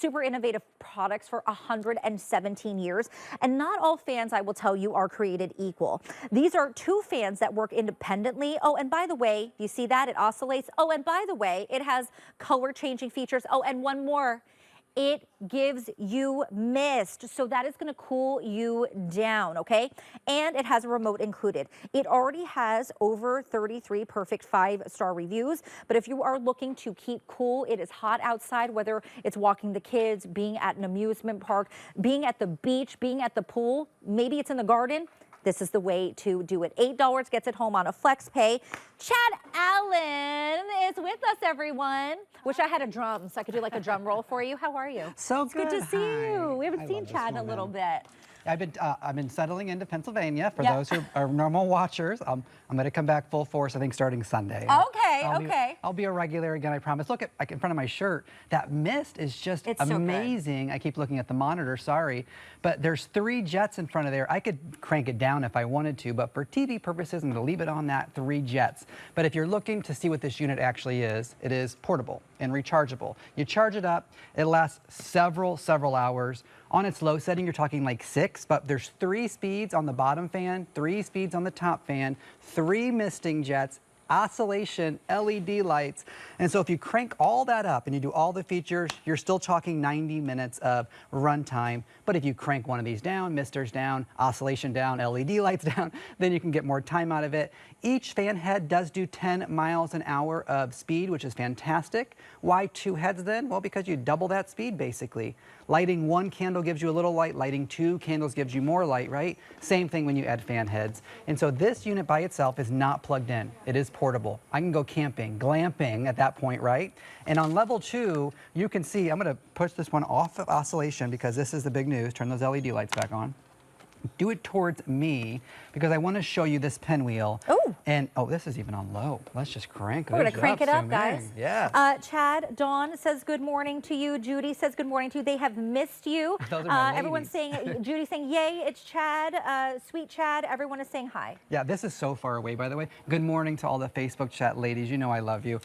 super innovative products for 117 years. And not all fans, I will tell you, are created equal. These are 2 fans that work independently. Oh, and by the way, you see that? It oscillates. Oh, and by the way, it has color changing features. Oh, and one more. It gives you mist, so that is going to cool you down, okay? And it has a remote included. It already has over 33 perfect 5-star reviews, but if you are looking to keep cool, it is hot outside, whether it's walking the kids, being at an amusement park, being at the beach, being at the pool, maybe it's in the garden. This is the way to do it. $8 gets it home on a flex pay. Chad Allen is with us, everyone. Wish I had a drum so I could do like a drum roll for you. How are you? So good to see you. We haven't seen Chad in a little bit. I've been settling into Pennsylvania. For those who are normal watchers, I'm going to come back full force, I think, starting Sunday. Okay, I'll be a regular again, I promise. Look, like in front of my shirt, that mist is just amazing. So I keep looking at the monitor, sorry. But there's 3 jets in front of there. I could crank it down if I wanted to, but for TV purposes, I'm going to leave it on that 3 jets. But if you're looking to see what this unit actually is, it is portable and rechargeable. You charge it up, it lasts several hours. On its low setting, you're talking like 6, but there's 3 speeds on the bottom fan, 3 speeds on the top fan, 3 misting jets, oscillation, LED lights. And so if you crank all that up and you do all the features, you're still talking 90 minutes of runtime. But if you crank one of these down, misters down, oscillation down, LED lights down, then you can get more time out of it. Each fan head does do 10 miles an hour of speed, which is fantastic. Why 2 heads then? Well, because you double that speed basically. Lighting 1 candle gives you a little light, lighting 2 candles gives you more light, right? Same thing when you add fan heads. And so this unit by itself is not plugged in. It is portable. I can go camping, glamping at that point, right? And on level 2, you can see, I'm going to push this one off of oscillation because this is the big news. Turn those LED lights back on. Do it towards me because I want to show you this pinwheel. Oh. And, oh, this is even on low. Let's just crank it up. We're going to crank it up, guys. Yeah. Chad, Dawn says good morning to you. Judy says good morning to you. They have missed you. Those are my everyone's saying, Judy's saying, yay, it's Chad, sweet Chad. Everyone is saying hi. Yeah, this is so far away, by the way. Good morning to all the Facebook chat ladies. You know I love you.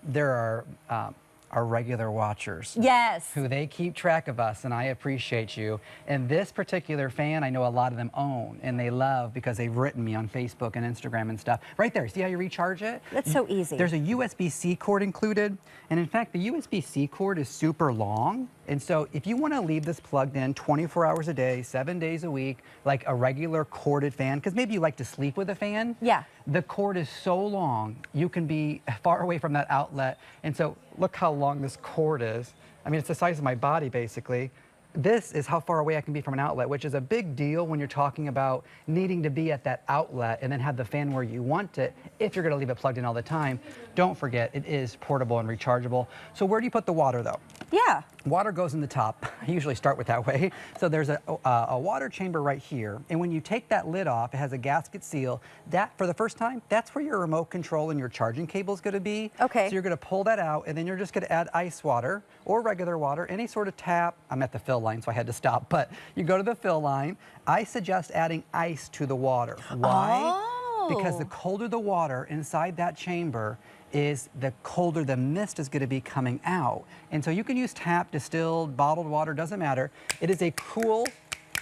There are our regular watchers. Yes. Who they keep track of us, and I appreciate you. And this particular fan, I know a lot of them own, and they love because they've written me on Facebook and Instagram and stuff. Right there, see how you recharge it? That's so easy. There's a USB-C cord included, and in fact, the USB-C cord is super long, and so if you want to leave this plugged in 24 hours a day, 7 days a week, like a regular corded fan, because maybe you like to sleep with a fan. Yeah. The cord is so long, you can be far away from that outlet, and so look how long this cord is. I mean, it's the size of my body, basically. This is how far away I can be from an outlet, which is a big deal when you're talking about needing to be at that outlet and then have the fan where you want it if you're going to leave it plugged in all the time. Don't forget, it is portable and rechargeable. So where do you put the water, though? Yeah. Water goes in the top. I usually start with that way. So there's a water chamber right here. And when you take that lid off, it has a gasket seal. That, for the first time, that's where your remote control and your charging cable is going to be. Okay. So you're going to pull that out, and then you're just going to add ice water or regular water, any sort of tap. I'm at the fill line, so I had to stop. But you go to the fill line. I suggest adding ice to the water. Why? Oh. Because the colder the water inside that chamber is, the colder the mist is going to be coming out. And so you can use tap, distilled, bottled water, doesn't matter. It is a cool,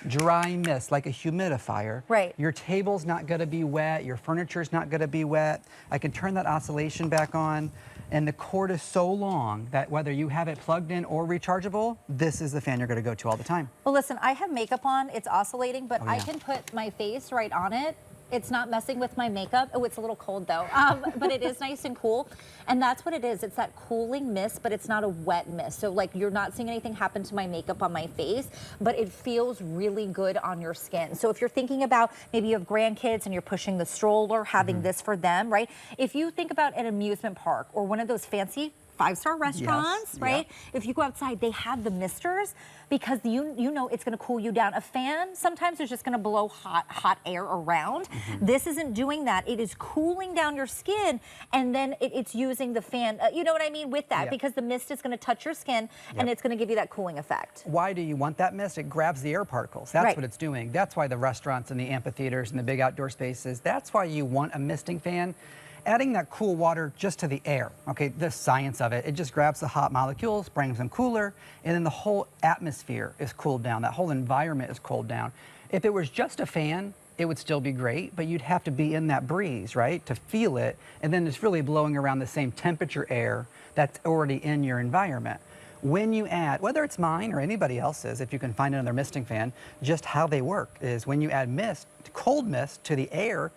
dry mist, like a humidifier. Right. Your table's not going to be wet. Your furniture's not going to be wet. I can turn that oscillation back on. And the cord is so long that whether you have it plugged in or rechargeable, this is the fan you're going to go to all the time. Well, listen, I have makeup on. It's oscillating, but I can put my face right on it. It's not messing with my makeup. Oh, it's a little cold though, but it is nice and cool. And that's what it is. It's that cooling mist, but it's not a wet mist. So like you're not seeing anything happen to my makeup on my face, but it feels really good on your skin. So if you're thinking about maybe you have grandkids and you're pushing the stroller, having this for them, right? If you think about an amusement park or one of those fancy 5-star restaurants, right? Yep. If you go outside, they have the misters because you know it's going to cool you down. A fan sometimes is just going to blow hot air around. This isn't doing that. It is cooling down your skin, and then it's using the fan. You know what I mean with that, because the mist is going to touch your skin and it's going to give you that cooling effect. Why do you want that mist? It grabs the air particles. That's what it's doing. That's why the restaurants and the amphitheaters and the big outdoor spaces. That's why you want a misting fan. adding that cool water just to the air, okay, the science of it, it just grabs the hot molecules, brings them cooler, and then the whole atmosphere is cooled down. That whole environment is cooled down. If it was just a fan, it would still be great, but you'd have to be in that breeze, right, to feel it, and then it's really blowing around the same temperature air that's already in your environment. When you add, whether it's mine or anybody else's, if you can find another misting fan, just how they work is when you add mist, cold mist to the air,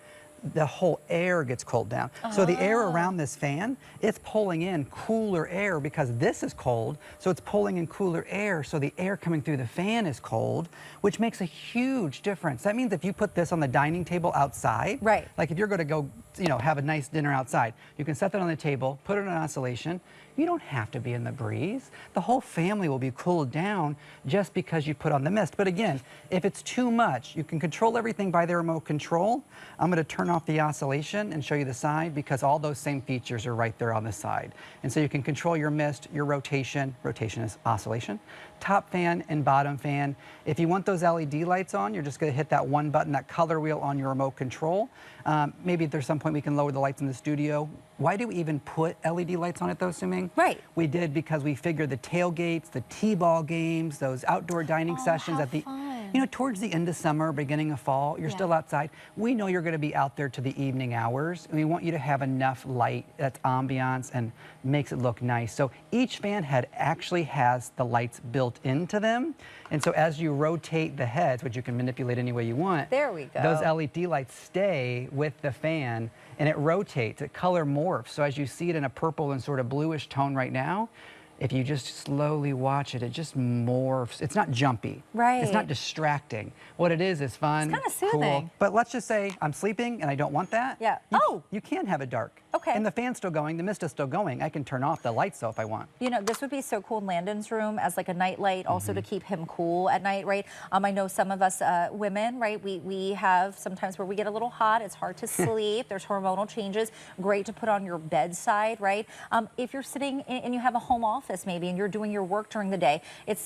the whole air gets cooled down. So the air around this fan, it's pulling in cooler air because this is cold, so it's pulling in cooler air, so the air coming through the fan is cold, which makes a huge difference. That means if you put this on the dining table outside, right, like if you're gonna go, you know, have a nice dinner outside, you can set that on the table, put it on oscillation. You don't have to be in the breeze. The whole family will be cooled down just because you put on the mist. But again, if it's too much, you can control everything by the remote control. I'm gonna turn off the oscillation and show you the side because all those same features are right there on the side. And so you can control your mist, your rotation is oscillation, top fan and bottom fan. If you want those LED lights on, you're just gonna hit that one button, that color wheel on your remote control. Maybe there's some point we can lower the lights in the studio. Why do we even put LED lights on it though, Suming? Right. We did because we figured the tailgates, the T-ball games, those outdoor dining sessions at the, you know, towards the end of summer, beginning of fall, you're still outside. We know you're gonna be out there to the evening hours, and we want you to have enough light that's ambiance and makes it look nice. So each fan head actually has the lights built into them. And so as you rotate the heads, which you can manipulate any way you want, there we go, those LED lights stay with the fan and it rotates, it color morphs. So as you see it in a purple and sort of bluish tone right now, if you just slowly watch it, it just morphs. It's not jumpy. Right. It's not distracting. What it is fun, it's kind of soothing. cool. But let's just say I'm sleeping and I don't want that. Yeah. You can have it dark. Okay. And the fan's still going, the mist is still going. I can turn off the lights though if I want. You know, this would be so cool in Landon's room as like a night light, also to keep him cool at night, right? I know some of us women, right, we have sometimes where we get a little hot, it's hard to sleep, there's hormonal changes, great to put on your bedside, right? If you're sitting and you have a home office maybe and you're doing your work during the day,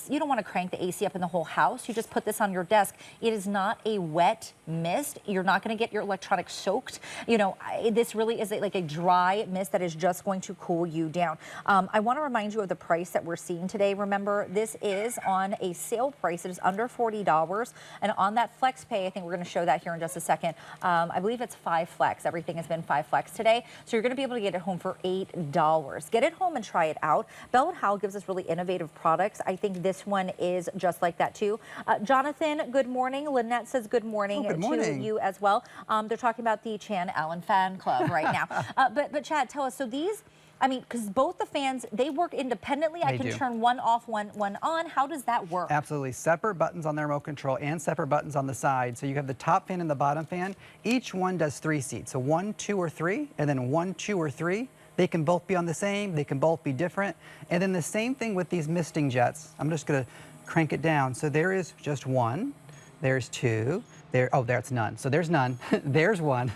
you don't want to crank the AC up in the whole house, you just put this on your desk. It is not a wet mist, you're not going to get your electronics soaked. You know, this really is like a dry mist that is just going to cool you down. I want to remind you of the price that we're seeing today. Remember, this is on a sale price. It is under $40. And on that flex pay, I think we're going to show that here in just a second. I believe it's 5 flex. Everything has been 5 flex today. So you're going to be able to get it home for $8. Get it home and try it out. Bell & Howell gives us really innovative products. I think this one is just like that too. Jonathan, good morning. Lynette says good morning, good morning to you as well. They're talking about the Chan Allen fan club right now. But Chad, tell us, so these, I mean, because both the fans, they work independently. I can turn one off, one on. How does that work? Absolutely. Separate buttons on the remote control and separate buttons on the side. So you have the top fan and the bottom fan. Each one does 3 seats. So 1, 2, or 3, and then 1, 2, or 3. They can both be on the same. They can both be different. And then the same thing with these misting jets. I'm just going to crank it down. So there is just 1. There's 2. There's none. So there's none. There's 1.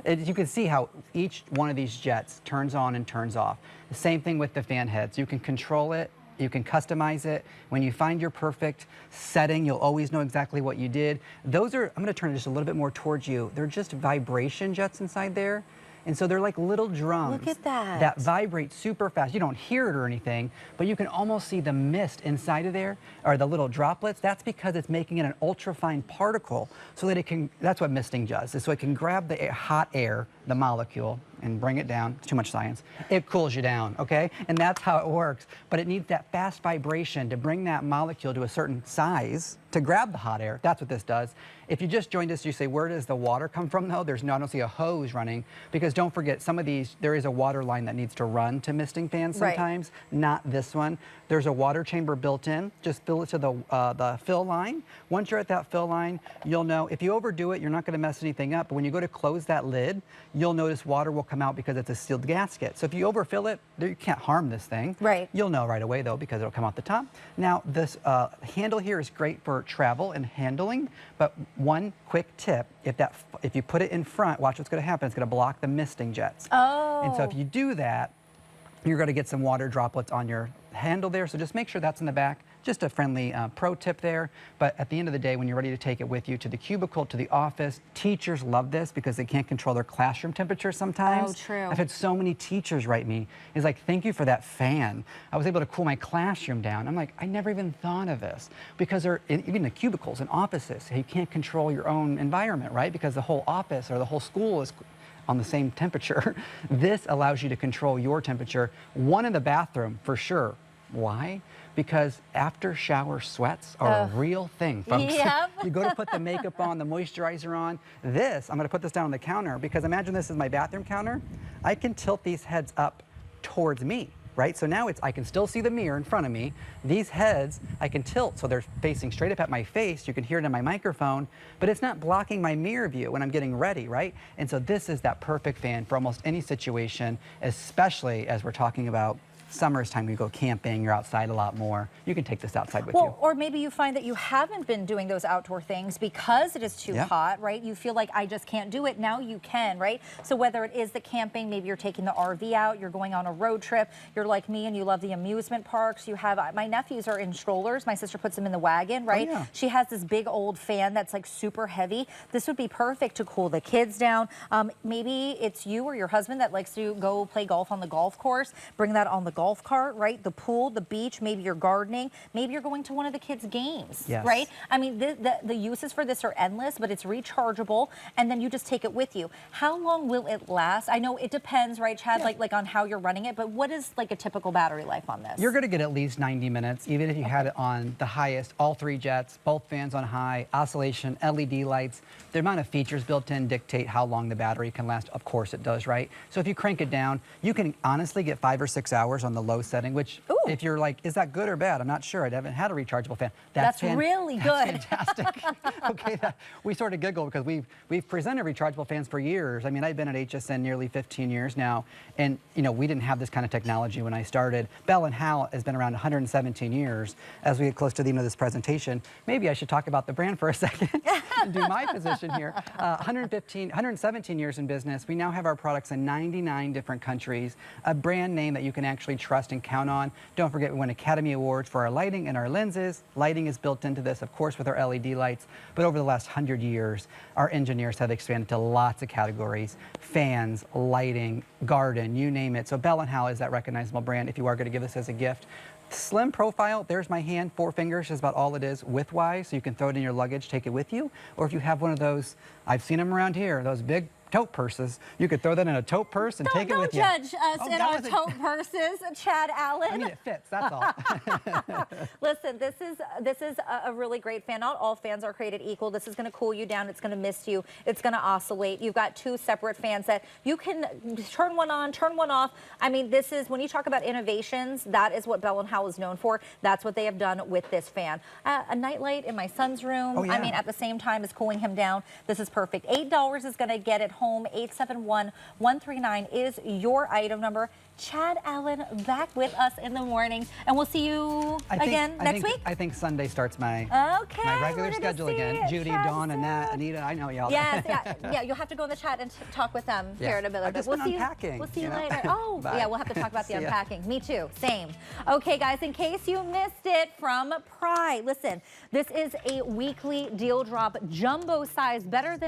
You can see how each one of these jets turns on and turns off. The same thing with the fan heads. You can control it. You can customize it. When you find your perfect setting, you'll always know exactly what you did. Those are, I'm going to turn it just a little bit more towards you. They're just vibration jets inside there. And so they're like little drums. Look at that. That vibrate super fast. You don't hear it or anything, but you can almost see the mist inside of there, or the little droplets. That's because it's making it an ultrafine particle so that it can, that's what misting does, is so it can grab the hot air, the molecule, and bring it down. It's too much science. It cools you down, okay? And that's how it works. But it needs that fast vibration to bring that molecule to a certain size to grab the hot air. That's what this does. If you just joined us, you say, where does the water come from though? There's no, I don't see a hose running, because don't forget, some of these, there is a water line that needs to run to misting fans sometimes, not this one. There's a water chamber built in. Just fill it to the fill line. Once you're at that fill line, you'll know, if you overdo it, you're not gonna mess anything up, but when you go to close that lid, you'll notice water will come out because it's a sealed gasket. So if you overfill it, you can't harm this thing. Right. You'll know right away though, because it'll come out the top. Now this handle here is great for travel and handling, but one quick tip, if you put it in front, watch what's gonna happen, it's gonna block the misting jets. Oh. And so if you do that, you're going to get some water droplets on your handle there, so just make sure that's in the back. Just a friendly pro tip there. But at the end of the day, when you're ready to take it with you to the cubicle, to the office, teachers love this because they can't control their classroom temperature sometimes. Oh, true. I've had so many teachers write me. It's like, thank you for that fan. I was able to cool my classroom down. I'm like, I never even thought of this. Because they're even the cubicles and offices, you can't control your own environment, right? Because the whole office or the whole school is on the same temperature. This allows you to control your temperature. One in the bathroom, for sure. Why? Because after shower sweats are a real thing, folks. Yep. You go to put the makeup on, the moisturizer on. This, I'm going to put this down on the counter because imagine this is my bathroom counter. I can tilt these heads up towards me, right? So now I can still see the mirror in front of me. These heads I can tilt so they're facing straight up at my face. You can hear it in my microphone, but it's not blocking my mirror view when I'm getting ready, right? And so this is that perfect fan for almost any situation, especially as we're talking about summer's time, you go camping, you're outside a lot more. You can take this outside with you. Or maybe you find that you haven't been doing those outdoor things because it is too hot, right? You feel like I just can't do it. Now you can, right? So whether it is the camping, maybe you're taking the RV out, you're going on a road trip, you're like me and you love the amusement parks. You have, my nephews are in strollers. My sister puts them in the wagon, right? She has this big old fan that's like super heavy. This would be perfect to cool the kids down. Maybe it's you or your husband that likes to go play golf on the golf course. Bring that on the golf cart, right? The pool, the beach, maybe you're gardening, maybe you're going to one of the kids' games, right? I mean, the uses for this are endless, but it's rechargeable, and then you just take it with you. How long will it last? I know it depends, right, Chad, like on how you're running it, but what is like a typical battery life on this? You're going to get at least 90 minutes, even if you had it on the highest, all 3 jets, both fans on high, oscillation, LED lights. The amount of features built in dictate how long the battery can last. Of course it does, right? So if you crank it down, you can honestly get 5 or 6 hours on the low setting, which if you're like, is that good or bad? I'm not sure. I haven't had a rechargeable fan. That's really good. That's fantastic. Okay, we sort of giggle because we've presented rechargeable fans for years. I mean, I've been at HSN nearly 15 years now, and you know, we didn't have this kind of technology when I started. Bell & Howell has been around 117 years. As we get close to the end of this presentation, maybe I should talk about the brand for a second and do my position here. 117 years in business. We now have our products in 99 different countries. A brand name that you can actually trust and count on. Don't forget, we won Academy Awards for our lighting and our lenses. Lighting is built into this, of course, with our LED lights. But over the last 100 years, our engineers have expanded to lots of categories: fans, lighting, garden, you name it. So Bell & Howell is that recognizable brand if you are going to give this as a gift. Slim profile, there's my hand, 4 fingers is about all it is width-wise, so you can throw it in your luggage, take it with you. Or if you have one of those, I've seen them around here, those big tote purses, you could throw that in a tote purse and take it with you. Don't judge us in our tote purses, Chad Allen. I mean, it fits, that's all. Listen, this is a really great fan. Not all fans are created equal. This is going to cool you down. It's going to mist you. It's going to oscillate. You've got 2 separate fans that you can turn one on, turn one off. I mean, this is, when you talk about innovations, that is what Bell & Howell is known for. That's what they have done with this fan. A nightlight in my son's room, I mean, at the same time as cooling him down. This is perfect. $8 is going to get it home. 871-139 is your item number. Chad Allen back with us in the morning, and we'll see you again next week. I think Sunday starts my regular schedule again. Judy, Dawn, Annette, Anita, I know y'all. Yes, yeah, you'll have to go in the chat and talk with them here in a minute. We'll see you later. Oh, yeah, we'll have to talk about the unpacking. Me too, same. Okay, guys, in case you missed it from Pry, listen, this is a weekly deal drop, jumbo size, better than